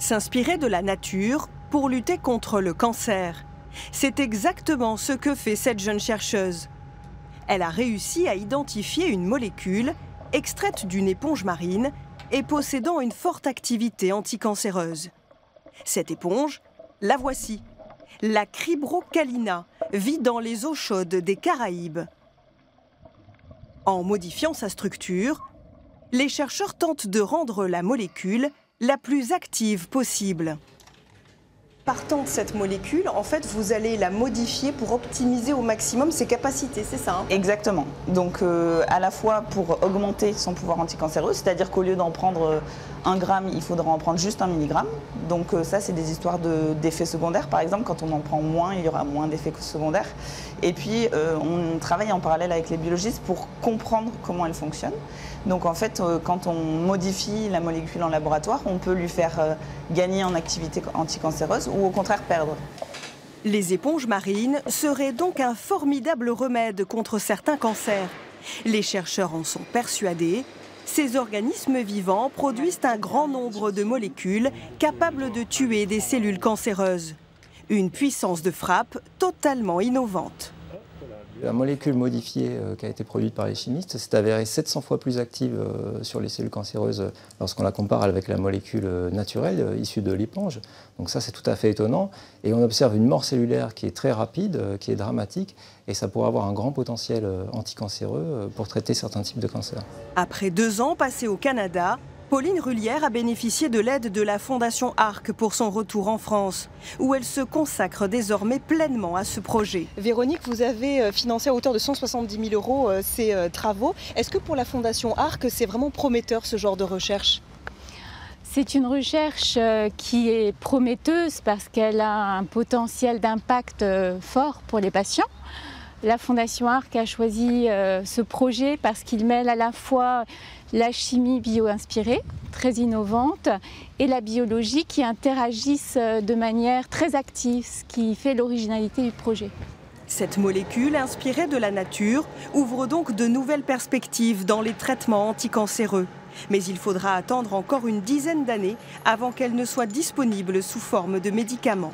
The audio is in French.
S'inspirer de la nature pour lutter contre le cancer. C'est exactement ce que fait cette jeune chercheuse. Elle a réussi à identifier une molécule extraite d'une éponge marine et possédant une forte activité anticancéreuse. Cette éponge, la voici. La Crybrocalina vit dans les eaux chaudes des Caraïbes. En modifiant sa structure, les chercheurs tentent de rendre la molécule la plus active possible. Partant de cette molécule, en fait, vous allez la modifier pour optimiser au maximum ses capacités, c'est ça, hein? Exactement. Donc à la fois pour augmenter son pouvoir anticancéreux, c'est-à-dire qu'au lieu d'en prendre 1 gramme, il faudra en prendre juste 1 milligramme. Donc ça, c'est des histoires d'effets secondaires. Par exemple, quand on en prend moins, il y aura moins d'effets secondaires. Et puis, on travaille en parallèle avec les biologistes pour comprendre comment elle fonctionne. Donc en fait, quand on modifie la molécule en laboratoire, on peut lui faire gagner en activité anticancéreuse ou au contraire perdre. Les éponges marines seraient donc un formidable remède contre certains cancers. Les chercheurs en sont persuadés. Ces organismes vivants produisent un grand nombre de molécules capables de tuer des cellules cancéreuses. Une puissance de frappe totalement innovante. La molécule modifiée qui a été produite par les chimistes s'est avérée 700 fois plus active sur les cellules cancéreuses lorsqu'on la compare avec la molécule naturelle issue de l'éponge. Donc ça, c'est tout à fait étonnant. Et on observe une mort cellulaire qui est très rapide, qui est dramatique, et ça pourrait avoir un grand potentiel anticancéreux pour traiter certains types de cancers. Après 2 ans passés au Canada, Pauline Rullière a bénéficié de l'aide de la Fondation ARC pour son retour en France, où elle se consacre désormais pleinement à ce projet. Véronique, vous avez financé à hauteur de 170 000 euros ces travaux. Est-ce que pour la Fondation ARC, c'est vraiment prometteur ce genre de recherche ? C'est une recherche qui est prometteuse parce qu'elle a un potentiel d'impact fort pour les patients. La Fondation ARC a choisi ce projet parce qu'il mêle à la fois la chimie bio-inspirée, très innovante, et la biologie qui interagissent de manière très active, ce qui fait l'originalité du projet. Cette molécule, inspirée de la nature, ouvre donc de nouvelles perspectives dans les traitements anticancéreux. Mais il faudra attendre encore une dizaine d'années avant qu'elle ne soit disponible sous forme de médicaments.